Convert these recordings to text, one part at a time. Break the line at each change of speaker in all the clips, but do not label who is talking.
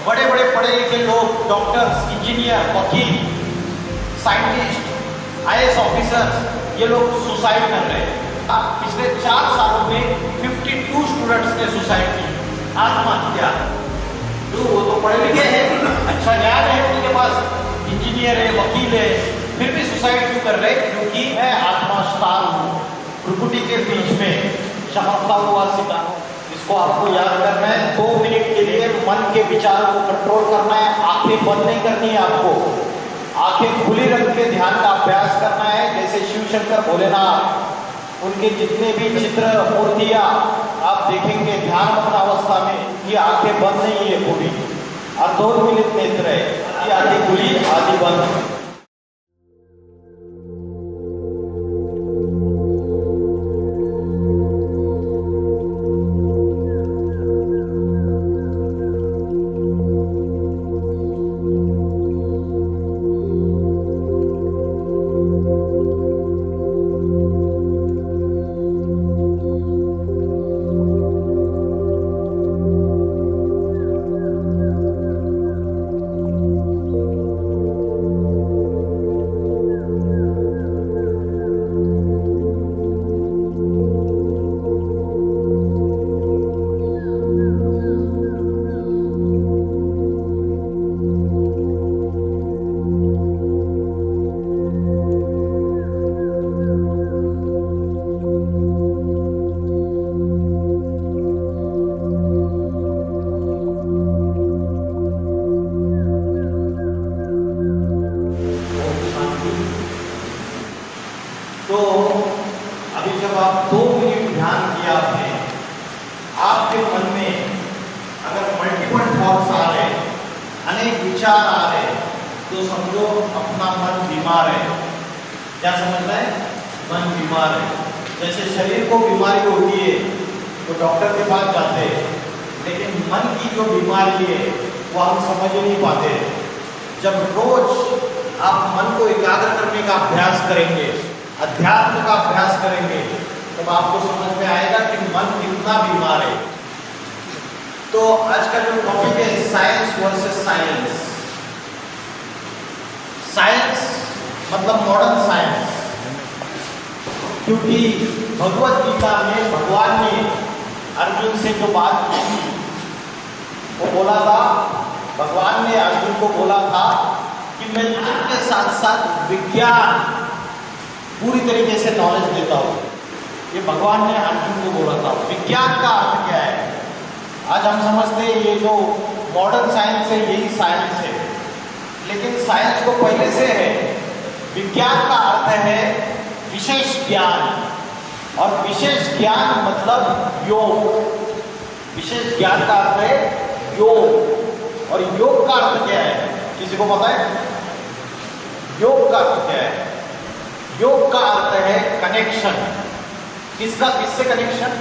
बड़े बड़े पढ़े लिखे लोग, डॉक्टर्स, इंजीनियर, वकील, साइंटिस्ट, IAS ऑफिसर्स, ये लोग सुसाइड कर रहे हैं। पिछले 4 सालों में 52 स्टूडेंट्स ने सुसाइड की, आत्महत्या। तो वो तो पढ़े लिखे हैं, अच्छा ज्ञान है उनके पास, इंजीनियर है, वकील है, फिर भी सुसाइड क्यों कर रहे? क्योंकि मैं आत्मास्तार हूँ, प्रकृति के बीच में चमकता हुआ सितारा। इसको आपको याद करना है। 2 मिनट के लिए मन के विचार को कंट्रोल करना है। आंखें बंद नहीं करनी है आपको, आंखें खुली रख के ध्यान का अभ्यास करना है। जैसे शिव शंकर भोलेनाथ, उनके जितने भी चित्र, मूर्तियां आप देखेंगे ध्यानमग्न अवस्था में, ये आंखें बंद नहीं है पूरी, अर्धोन्मिलित नेत्र है, ये आधी खुली आधी बंद। तो अभी जब आप 2 मिनट ध्यान किया आपने, आपके मन में अगर मल्टीपल थॉट्स आ रहे, अनेक विचार आ रहे, तो समझो अपना मन बीमार है। क्या समझना है? मन बीमार है। जैसे शरीर को बीमारी होती है तो डॉक्टर के पास जाते हैं, लेकिन मन की जो बीमारी है वो हम समझ नहीं पाते। जब रोज आप मन को एकाग्र करने का अभ्यास करेंगे, अध्यात्म का अभ्यास करेंगे, तब आपको समझ में आएगा कि मन कितना बीमार है। तो आज का जो टॉपिक है साइंस वर्सेस साइंस। साइंस मतलब मॉडर्न साइंस, क्योंकि भगवत गीता में भगवान ने अर्जुन से जो बात की वो बोला था, भगवान ने अर्जुन को बोला था कि मैं तुमके साथ साथ विज्ञान पूरी तरीके से नॉलेज देता हूँ। ये भगवान ने अर्जुन को बोला था। विज्ञान का अर्थ क्या है? आज हम समझते हैं ये जो मॉडर्न साइंस है यही साइंस है, लेकिन साइंस तो पहले से है। विज्ञान का अर्थ है विशेष ज्ञान, और विशेष ज्ञान मतलब योग। विशेष ज्ञान का अर्थ है योग, और योग का अर्थ क्या है? किसी को पता है योग का अर्थ क्या है? योग का अर्थ है कनेक्शन। किसका किससे कनेक्शन,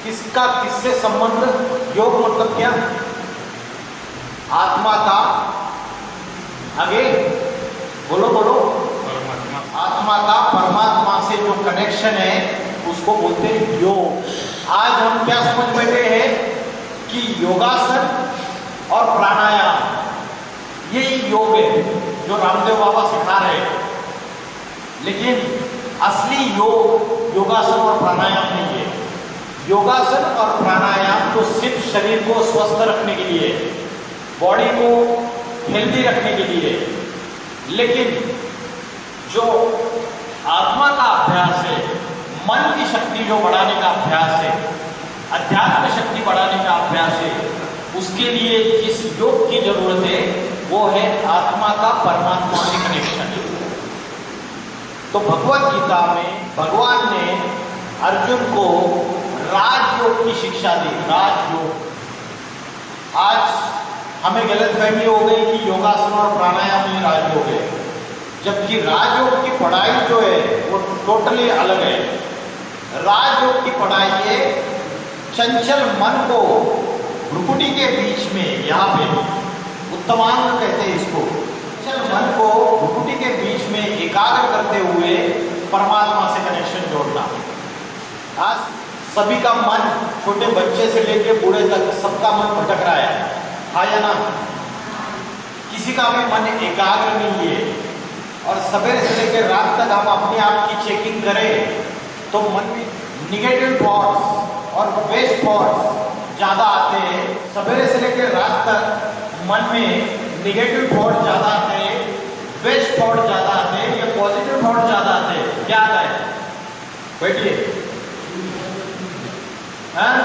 किसका किससे संबंध? योग मतलब क्या? आत्मा का, आगे बोलो बोलो, आत्मा का परमात्मा से जो कनेक्शन है उसको बोलते हैं योग। आज हम क्या समझ बैठे हैं कि योगासन और प्राणायाम यही योग है जो रामदेव बाबा सिखा रहे हैं, लेकिन असली योग योगासन और प्राणायाम नहीं है। योगासन और प्राणायाम तो सिर्फ शरीर को स्वस्थ रखने के लिए, बॉडी को हेल्दी रखने के लिए, लेकिन जो आत्मा का अभ्यास है, मन की शक्ति जो बढ़ाने का अभ्यास है, अध्यात्म शक्ति बढ़ाने का अभ्यास है, उसके लिए जिस योग की जरूरत है वो है आत्मा का परमात्मा से कनेक्शन। तो भगवत गीता में भगवान ने अर्जुन को राजयोग की शिक्षा दी। राजयोग। आज हमें गलतफहमी हो गई कि योगासन और प्राणायाम ही राजयोग है, जबकि राजयोग की पढ़ाई जो है वो टोटली अलग है। राजयोग की पढ़ाई है चंचल मन को भ्रुकुटी के बीच में, यहाँ पे उत्तमांग कहते हैं इसको, चंचल मन को भ्रुकुटी के बीच में एकाग्र करते हुए परमात्मा से कनेक्शन जोड़ना। आज सभी का मन, छोटे बच्चे से लेकर बूढ़े तक सबका मन भटक रहा है। हाँ या ना? किसी का भी मन एकाग्र नहीं है और सवेरे से लेकर रात तक हम अपने आप की चेकिंग करें तो मन में निगेटिव थॉट्स और वेस्ट थॉट्स ज़्यादा आते हैं। सवेरे से लेकर रात तक मन में निगेटिव थॉट ज़्यादा आते हैं, वेस्ट थॉट ज़्यादा आते हैं या पॉजिटिव थॉट ज़्यादा आते हैं? क्या आता है? बैठिए। हाँ,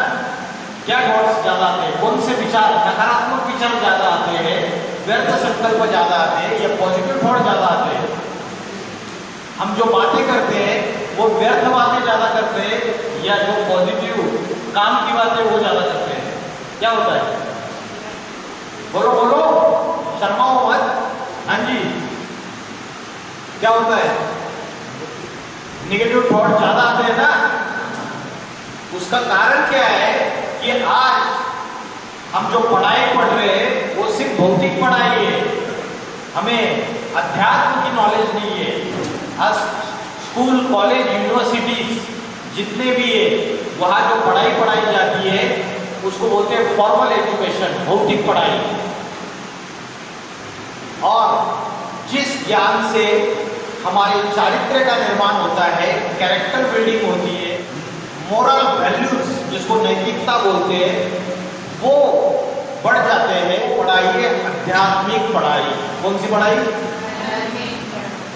क्या थॉट्स ज़्यादा आते हैं? कौन से विचार? नकारात्मक विचार ज़्यादा आते हैं, व्यर्थ संकल्प ज़्यादा आते हैं या पॉजिटिव थॉट ज़्यादा आते हैं? हम जो बातें करते हैं वो व्यर्थ बातें ज़्यादा करते हैं या जो पॉजिटिव काम की बातें वो ज़्यादा करते हैं? क्या होता है? बोलो बोलो, शर्माओ मत। हाँ जी, क्या होता है? निगेटिव थॉट ज़्यादा आते हैं ना। उसका कारण क्या है कि आज हम जो पढ़ाई पढ़ रहे हैं वो सिर्फ भौतिक पढ़ाई है, हमें अध्यात्म की नॉलेज नहीं है। आज स्कूल, कॉलेज, यूनिवर्सिटीज जितने भी है वहाँ जो पढ़ाई पढ़ाई जाती है उसको बोलते हैं फॉर्मल एजुकेशन, भौतिक पढ़ाई। और जिस ज्ञान से हमारे चारित्र्य का निर्माण होता है, कैरेक्टर बिल्डिंग होती है, मोरल वैल्यूज जिसको नैतिकता बोलते हैं, वो बढ़ जाते हैं। पढ़ाई है आध्यात्मिक पढ़ाई। कौन सी पढ़ाई?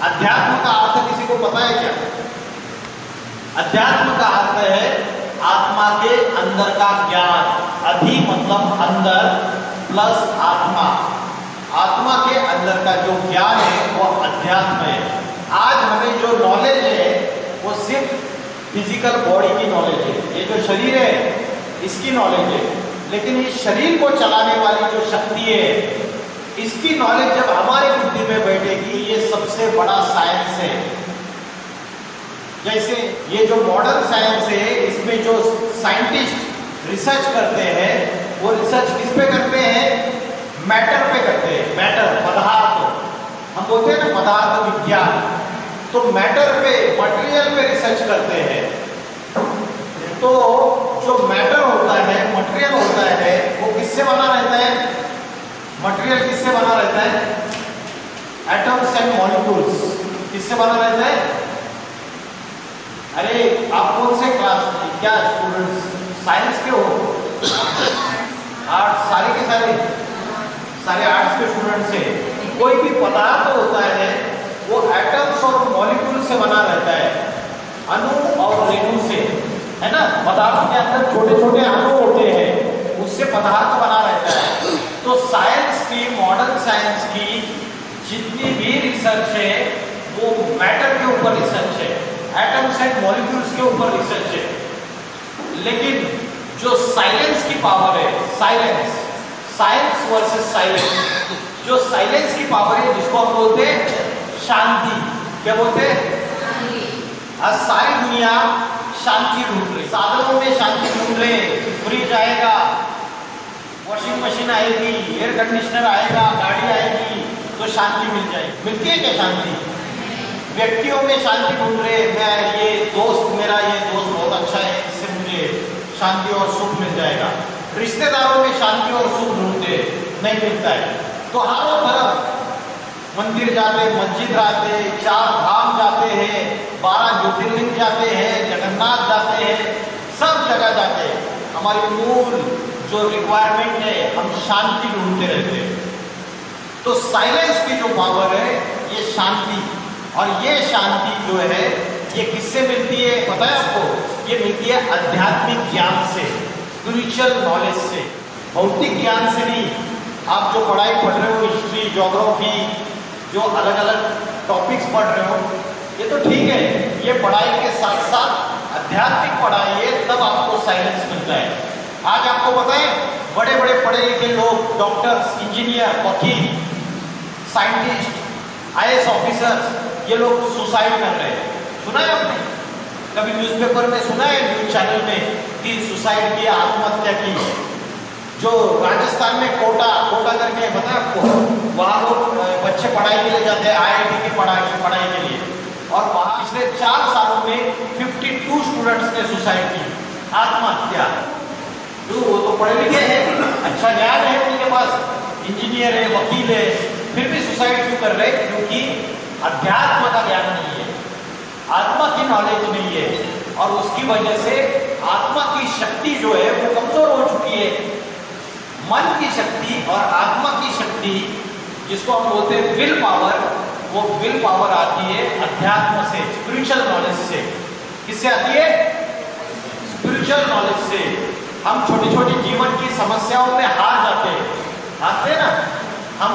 अध्यात्म का अर्थ किसी को पता है क्या? अध्यात्म का अर्थ है आत्मा के अंदर का ज्ञान। अधि मतलब अंदर प्लस आत्मा। आत्मा के अंदर का जो ज्ञान है वो अध्यात्म है। आज हमें जो नॉलेज है वो सिर्फ फिजिकल बॉडी की नॉलेज है, ये जो शरीर है इसकी नॉलेज है, लेकिन इस शरीर को चलाने वाली जो शक्ति है इसकी नॉलेज जब हमारी बुद्धि में बैठेगी, ये सबसे बड़ा साइंस है। जैसे ये जो मॉडर्न साइंस है इसमें जो साइंटिस्ट रिसर्च करते हैं वो रिसर्च किस पे करते हैं? मैटर पे करते हैं। मैटर, पदार्थ, हम बोलते हैं ना पदार्थ विज्ञान। तो मैटर पे, मटेरियल पे रिसर्च करते हैं। तो जो मैटर होता है, मटेरियल होता है, वो किससे बना रहता है? मटेरियल किससे बना रहता है? Atoms and molecules. किससे बना रहता है? अरे आप कौन से क्लास में, क्या स्टूडेंट्स साइंस के हो? आर्ट्स, सारे के सारे आर्ट्स के स्टूडेंट्स से। कोई भी पदार्थ होता है वो एटम्स और मॉलिक्यूल से बना रहता है, अणु और रेणु से, है ना। पदार्थ के अंदर छोटे छोटे अणु होते हैं, उससे पदार्थ बना रहता है। तो साइंस की, मॉडर्न साइंस की जितनी भी रिसर्च है वो मैटर के ऊपर रिसर्च है, एटम्स एंड मॉलिक्यूल्स के ऊपर रिसर्च है। लेकिन जो साइलेंस की पावर है, साइंस वर्सेस साइलेंस, जो साइलेंस की पावर है जिसको हम बोलते हैं शांति। क्या बोलते हैं? आज सारी दुनिया शांति ढूंढ रही, साधनों में शांति ढूंढ रहे। फ्रिज आएगा, वॉशिंग मशीन आएगी, एयर कंडीशनर आएगा, गाड़ी आएगी तो शांति मिल जाएगी। मिलती है क्या शांति? व्यक्तियों में शांति ढूंढ रहे। मैं ये दोस्त, मेरा ये दोस्त बहुत अच्छा है, इससे मुझे शांति और सुख मिल जाएगा। रिश्तेदारों में शांति और सुख ढूंढते, नहीं मिलता है। तो हर तरफ मंदिर जाते, मस्जिद जाते, 4 धाम जाते हैं, 12 ज्योतिर्लिंग जाते हैं, जगन्नाथ जाते हैं, सब जगह जाते हैं। हमारी मूल जो रिक्वायरमेंट है, हम शांति ढूंढते रहते हैं। तो साइलेंस की जो पावर है ये शांति, और ये शांति जो है ये किससे मिलती है पता है आपको? ये मिलती है आध्यात्मिक ज्ञान से, स्पिरिचुअल नॉलेज से, भौतिक ज्ञान से नहीं। आप जो पढ़ाई पढ़ रहे हो, हिस्ट्री, ज्योग्राफी, जो अलग अलग टॉपिक्स पढ़ रहे हो, ये तो ठीक है, ये पढ़ाई के साथ साथ आध्यात्मिक पढ़ाई है, तब आपको साइलेंस मिलता है। आज आपको पता है बड़े बड़े पढ़े लिखे लोग, डॉक्टर्स, इंजीनियर, वकील, साइंटिस्ट, IAS ऑफिसर्स, ये लोग सुसाइड कर रहे हैं। सुना है आपने? कभी न्यूज़पेपर में सुना है, न्यूज चैनल में कि सुसाइड किया, आत्महत्या की? जो राजस्थान में कोटा करके पता है आपको, वहाँ लोग बच्चे पढ़ाई के लिए जाते हैं, IIT की पढ़ाई के लिए, और वहाँ पिछले 4 सालों में 52 स्टूडेंट्स ने सुसाइड की, आत्महत्या। तो वो तो पढ़े लिखे हैं, अच्छा ज्ञान है उनके पास, इंजीनियर है, वकील है, फिर भी सुसाइड क्यों कर रहे? क्योंकि अध्यात्म का ज्ञान नहीं है, आत्मा की नॉलेज नहीं है, और उसकी वजह से आत्मा की शक्ति जो है वो कमजोर हो चुकी है। मन की शक्ति और आत्मा की शक्ति, जिसको हम बोलते हैं विल पावर, वो विल पावर आती है अध्यात्म से, स्पिरिचुअल नॉलेज से। किससे आती है? स्पिरिचुअल नॉलेज से। हम छोटी छोटी जीवन की समस्याओं में हार जाते हैं ना। हम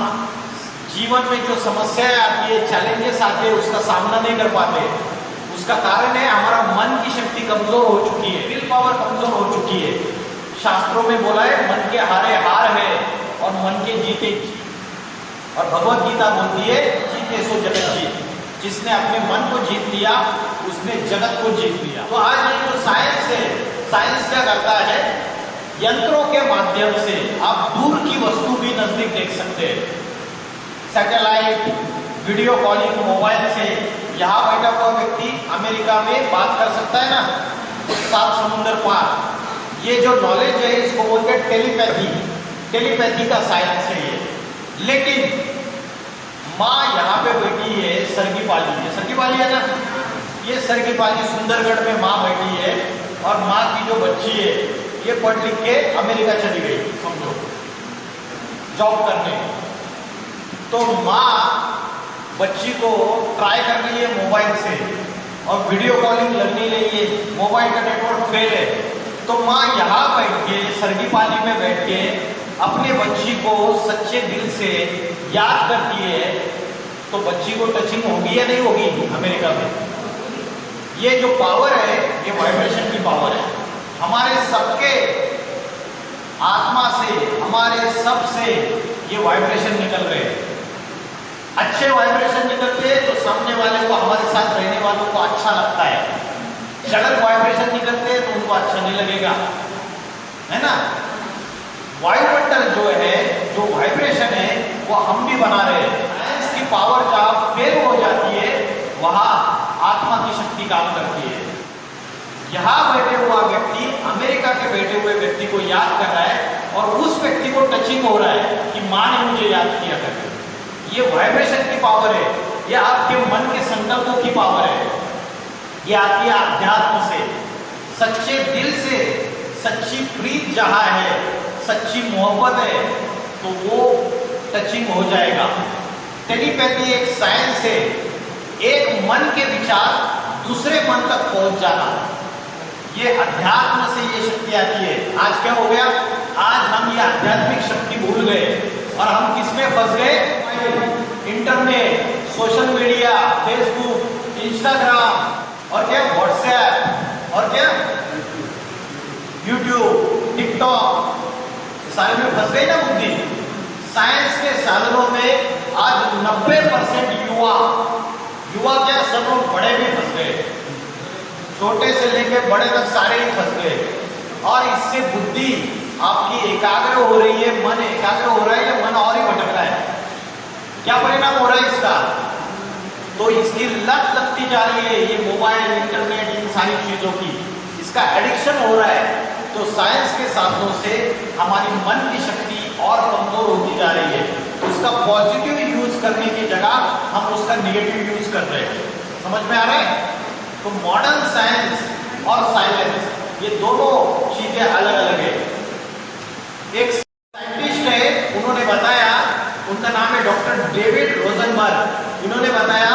जीवन में जो समस्याएं आती है, चैलेंजेस आते हैं, उसका सामना नहीं कर पाते। उसका कारण है हमारा मन की शक्ति कमजोर हो चुकी है, विल पावर कमजोर हो चुकी है। शास्त्रों में बोला है मन के हारे हार है और मन के जीते जीत। और भगवत गीता बोलती है जीते सो जगत जीत। जिसने अपने मन को जीत लिया उसने जगत को जीत लिया। तो आज ये जो साइंस है, साइंस क्या करता है? यंत्रों के माध्यम से आप दूर की वस्तु भी नजदीक देख सकते हैं। सैटेलाइट, वीडियो कॉलिंग, मोबाइल से यहाँ बैठा हुआ व्यक्ति अमेरिका में बात कर सकता है ना, 7 समुंदर पार। ये जो नॉलेज है इसको बोलते हैं टेलीपैथी। टेलीपैथी का साइंस है ये। लेकिन माँ यहाँ पे बैठी है सरगीपाली, ये सरगीपाली है ना, ये सरगीपाली सुंदरगढ़ में माँ बैठी है, और माँ की जो बच्ची है ये पढ़ लिख के अमेरिका चली गई, समझो, जॉब करने। तो माँ बच्ची को ट्राई कर रही है मोबाइल से, और वीडियो कॉलिंग लग नहीं रही है, मोबाइल का नेटवर्क फेल है। तो माँ यहाँ बैठ के सरगीपाली में बैठ के अपने बच्ची को सच्चे दिल से याद करती है। तो बच्ची को टचिंग होगी या नहीं होगी अमेरिका में? ये जो पावर है ये वाइब्रेशन की पावर है। हमारे सबके आत्मा से, हमारे सब से ये वाइब्रेशन निकल रहे हैं। अच्छे वाइब्रेशन निकलते हैं तो सामने वाले को, हमारे साथ रहने वालों को अच्छा लगता है। गलत वाइब्रेशन निकलते हैं तो उनको अच्छा नहीं लगेगा, है ना। वायुमंडल जो है, जो वाइब्रेशन है, वो हम भी बना रहे हैं। साइंस की पावर जहाँ फेल हो जाती है वहाँ आत्मा की शक्ति काम करती है। यहाँ बैठे हुआ व्यक्ति अमेरिका के बैठे हुए व्यक्ति को याद कर रहा है, और उस व्यक्ति को टचिंग हो रहा है कि माँ ने मुझे याद किया करके। ये वाइब्रेशन की पावर है, ये आपके मन के संकल्पों की पावर है। ये आती है अध्यात्म से, सच्चे दिल से। सच्ची प्रीत जहाँ है, सच्ची मोहब्बत है, तो वो टचिंग हो जाएगा। टेलीपैथी एक साइंस है, एक मन के विचार दूसरे मन तक पहुंच जाना। ये अध्यात्म से ये शक्ति आती है। आज क्या हो गया? आज हम ये आध्यात्मिक शक्ति भूल गए, और हम किसमें फंस गए? Internet, social media, Facebook, Instagram, और क्या व्हाट्सएप, और क्या यूट्यूब, टिकटॉक, सारे में फंस गई ना बुद्धि। साइंस के साधनों में आज 90% युवा क्या, सब लोग बड़े भी फंस गए, छोटे से लेकर बड़े तक सारे ही फंस गए। और इससे बुद्धि आपकी एकाग्र हो रही है, मन एकाग्र हो रहा है, या मन और ही भटक रहा है? क्या परिणाम हो रहा है इसका? तो इसकी लत लगती जा रही है, ये मोबाइल, इंटरनेट, इन सारी चीजों की, इसका एडिक्शन हो रहा है। तो साइंस के साधनों से हमारी मन की शक्ति और कमजोर होती जा रही है। उसका पॉजिटिव यूज करने की जगह हम उसका निगेटिव यूज कर रहे हैं। समझ में आ रहा है? तो मॉडर्न साइंस और साइलेंस, ये दोनों चीजें अलग अलग है। एक साइंटिस्ट है, उन्होंने बताया, उनका नाम है डॉक्टर डेविड रोजनबर्ग। इन्होंने बताया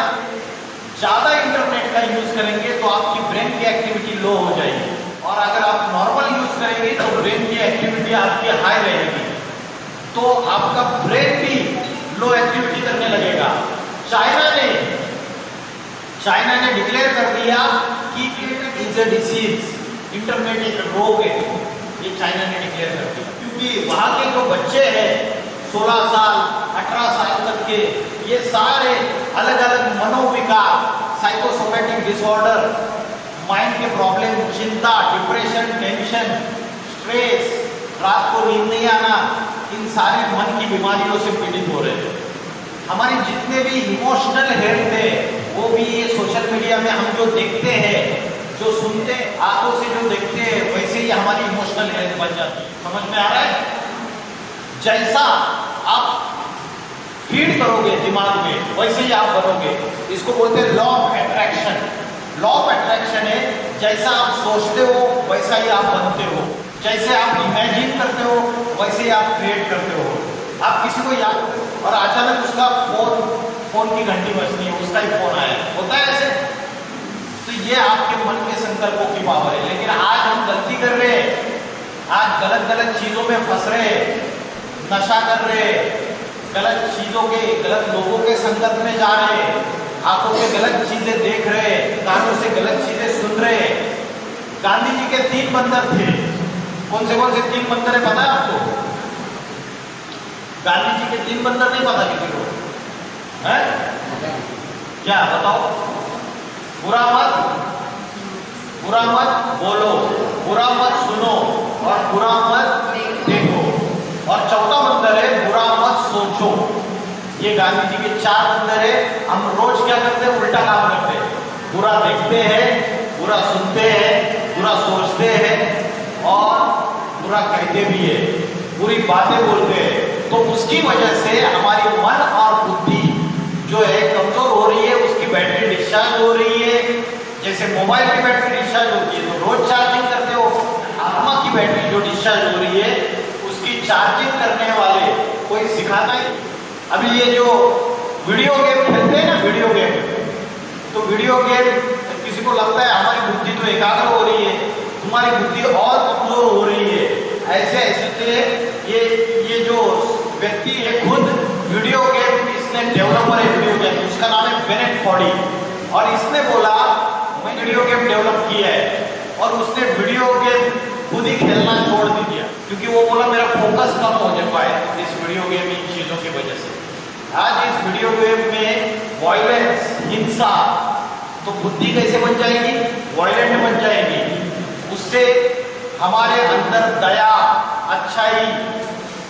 ज्यादा इंटरनेट का यूज करेंगे तो आपकी ब्रेन की एक्टिविटी लो हो जाएगी, और अगर आप नॉर्मल यूज करेंगे तो ब्रेन की एक्टिविटी आपकी हाई रहेगी, तो आपका ब्रेन भी लो एक्टिविटी करने लगेगा। चाइना ने डिक्लेयर कर दिया कि it is a disease, internet एक रोग है, ये चाइना ने डिक्लेयर कर दिया। क्योंकि वहाँ के जो बच्चे हैं 16 साल 18 साल तक के, ये सारे अलग अलग मनोविकार, साइकोसोमैटिक डिसऑर्डर, माइंड के प्रॉब्लम, चिंता, डिप्रेशन, टेंशन, स्ट्रेस, रात को नींद नहीं आना, इन सारे मन की बीमारियों से पीड़ित हो रहे हैं। हमारी जितने भी इमोशनल हेल्थ है वो भी ये सोशल मीडिया में हम जो देखते हैं, जो सुनते, आंखों से जो देखते हैं, वैसे ही हमारी इमोशनल हेल्थ बन जाती है। समझ में आ रहा है? जैसा आप फीड करोगे दिमाग में, वैसे ही आप बनोगे। इसको बोलते हैं law of attraction. Law of attraction है, जैसा आप सोचते हो वैसा ही आप बनते हो, जैसे आप इमेजिन करते हो वैसे ही आप क्रिएट करते हो। आप किसी को याद और अचानक उसका फोन की घंटी बजती है, उसका ही फोन आया, होता है ऐसे। तो ये आपके मन के संकल्पों की पावर है। लेकिन आज हम गलती कर रहे हैं, आज गलत गलत चीजों में फंस रहे, नशा कर रहे, गलत चीजों के गलत लोगों के संगत में जा रहे, आंखों से गलत चीजें देख रहे, कानों से गलत चीजें सुन रहे। गांधी जी के 3 बंदर थे। कौन से 3 बंदर है पता है आपको? गांधी जी के 3 बंदर नहीं पता किसी को है? क्या बताओ? बुरा मत बोलो, बुरा मत सुनो और बुरा मत देखो। और चौथा बंदर है बुरा मत सोचो। ये गांधी जी के 4 बंदर है। हम रोज क्या करते हैं? उल्टा काम करते हैं। बुरा देखते हैं, बुरा सुनते हैं, बुरा सोचते हैं और बुरा कहते भी है, बुरी बातें बोलते हैं। तो उसकी वजह से हमारी मन और बुद्धि जो है कमजोर हो रही है, उसकी बैटरी डिस्चार्ज हो रही है। जैसे मोबाइल की बैटरी डिस्चार्ज होती है तो रोज चार्जिंग करते हो, आत्मा की बैटरी जो डिस्चार्ज हो रही है उसकी चार्जिंग करने वाले कोई सिखाता ही। अभी ये जो वीडियो गेम खेलते हैं ना, वीडियो गेम, तो वीडियो गेम किसी को लगता है हमारी बुद्धि तो एकाग्र हो रही है, तुम्हारी बुद्धि और कमजोर हो रही है। ऐसे ये जो व्यक्ति है खुद वीडियो गेम, इसने डेवलपर है वीडियो गेम, उसका नाम है बेनेट फॉर्डी। और इसने बोला मैं वीडियो गेम डेवलप किया है, और उसने वीडियो गेम खुद ही खेलना छोड़ दिया, क्योंकि वो बोला मेरा फोकस कम हो जाता है इस वीडियो गेम इन चीजों की वजह से। आज इस वीडियो गेम में वायलेंस, हिंसा, तो बुद्धि कैसे बन जाएगी? वायलेंट बन जाएगी। उससे हमारे अंदर दया, अच्छाई,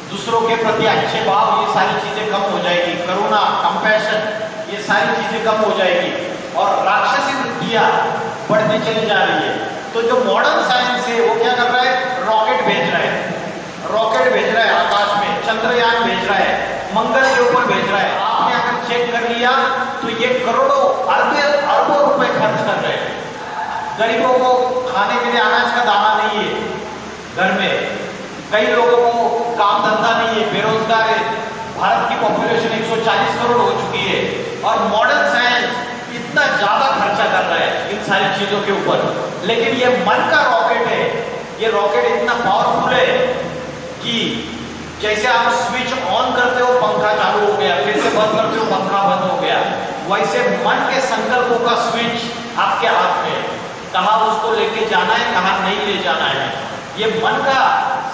दूसरों के प्रति अच्छे भाव, ये सारी चीजें कम हो जाएगी। करुणा, कंपैशन, ये सारी चीजें कम हो जाएगी और राक्षसी वृत्तियां बढ़ती चली जा रही है। तो जो मॉडर्न साइंस है वो क्या कर रहा है? रॉकेट भेज रहा है आकाश में, चंद्रयान भेज रहा है, मंगल के ऊपर भेज रहा है। आपने अगर चेक कर लिया तो ये करोड़ों अरबों रुपए खर्च कर रहे हैं। गरीबों को खाने के लिए अनाज का दाना नहीं है घर में, कई लोगों को काम धंधा नहीं है, बेरोजगार है। भारत की पॉपुलेशन 140 करोड़ हो चुकी है और मॉडर्न साइंस इतना ज्यादा खर्चा कर रहा है इन सारी चीजों के ऊपर। लेकिन ये मन का रॉकेट है, ये रॉकेट इतना पावरफुल है कि जैसे आप स्विच ऑन करते हो पंखा चालू हो गया, फिर से बंद करते हो पंखा बंद हो गया, वैसे मन के संकल्पों का स्विच आपके हाथ में है। कहाँ उसको लेके जाना है, कहाँ नहीं ले जाना है। ये मन का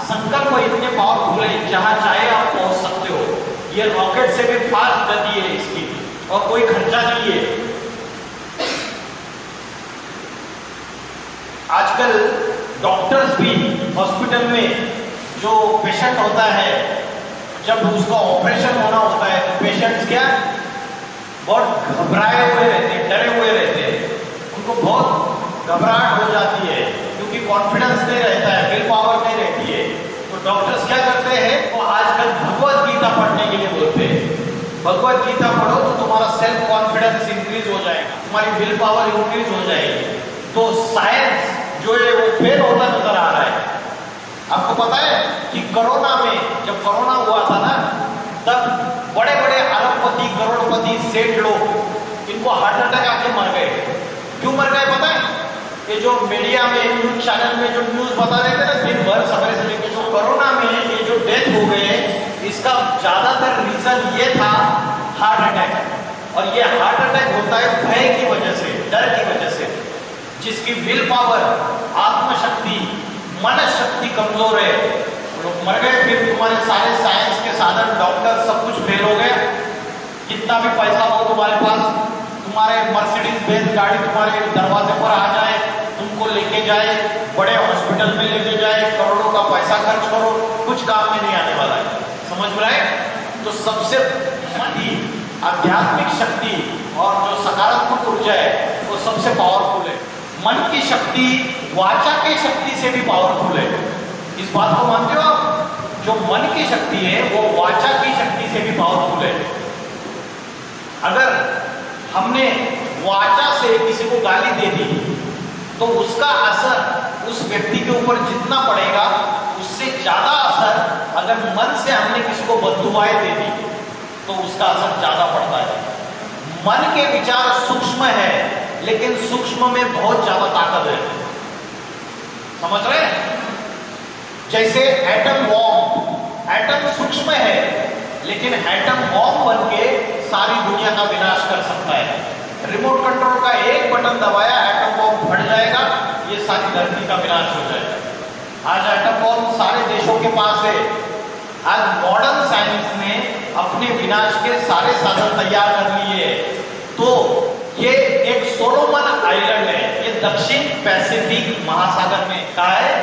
संकल्प इतने पावरफुल है, जहां चाहे आप पहुंच सकते हो। ये रॉकेट से भी फास्ट गति है इसकी और कोई खर्चा नहीं है। आजकल डॉक्टर्स भी हॉस्पिटल में जो पेशेंट होता है, जब उसका ऑपरेशन होना होता है तो पेशेंट्स क्या बहुत घबराए हुए रहते हैं, डरे हुए रहते हैं, उनको बहुत घबराहट हो जाती है क्योंकि कॉन्फिडेंस नहीं रहता है, विल पावर नहीं रहती है। तो डॉक्टर्स क्या करते हैं, वो आजकल भगवत गीता पढ़ने के लिए बोलते हैं। भगवत गीता पढ़ो तो तुम्हारा सेल्फ कॉन्फिडेंस इंक्रीज हो जाएगा, तुम्हारी विल पावर इंक्रीज हो जाएगी। तो साइंस जो है वो फेल होता नजर आ रहा है। आपको पता है कि कोरोना में, जब कोरोना हुआ था ना, तब बड़े बड़े अरबपति, करोड़पति, सेठ लोग इनको हार्ट अटैक आके मर गए। क्यों मर गए पता है? ये जो मीडिया में, न्यूज चैनल में जो न्यूज बता रहे थे ना दिन भर सवेरे से लेकर, जो कोरोना में ये जो डेथ हो गए, इसका ज्यादातर रीजन ये था हार्ट अटैक। और ये हार्ट अटैक होता है भय की वजह से, डर की वजह से। जिसकी विल पावर, आत्मशक्ति, मन शक्ति कमजोर है, लोग मर गए। फिर तुम्हारे सारे साइंस के साधन, डॉक्टर, सब कुछ फेल हो गया। कितना भी पैसा हो तुम्हारे पास, तुम्हारे मर्सिडीज बेंज गाड़ी तुम्हारे दरवाजे पर आ जाए, तुमको लेके जाए, बड़े हॉस्पिटल में लेके जाए, करोड़ों का पैसा खर्च करो, कुछ काम में नहीं आने वाला है। समझ में आए? तो सबसे बड़ी आध्यात्मिक शक्ति और जो सकारात्मक ऊर्जा है वो सबसे पावरफुल है। मन की शक्ति वाचा की शक्ति से भी पावरफुल है। इस बात को मानते हो आप? जो मन की शक्ति है वो वाचा की शक्ति उसने वाचा से किसी को गाली दे दी तो उसका असर उस व्यक्ति के ऊपर जितना पड़ेगा उससे ज्यादा असर अगर मन से हमने किसी को बद्दुआएं दे दी तो उसका असर ज्यादा पड़ता है। मन के विचार सूक्ष्म है लेकिन सूक्ष्म में बहुत ज्यादा ताकत है। समझ रहे हैं? जैसे एटम बॉम्ब, एटम सूक्ष्म है लेकिन एटम बॉम्ब बन के सारी दुनिया का विनाश कर सकता है। रिमोट कंट्रोल का एक बटन दबाया, एटम बॉम्ब फट जाएगा, ये सारी धरती का विनाश हो जाएगा। आज एटम बॉम्ब सारे देशों के पास है। आज मॉडर्न साइंस ने अपने विनाश के सारे साधन तैयार कर लिए। तो ये एक सोलोमन आइलैंड है, ये दक्षिण पैसिफिक महासागर में कहा है,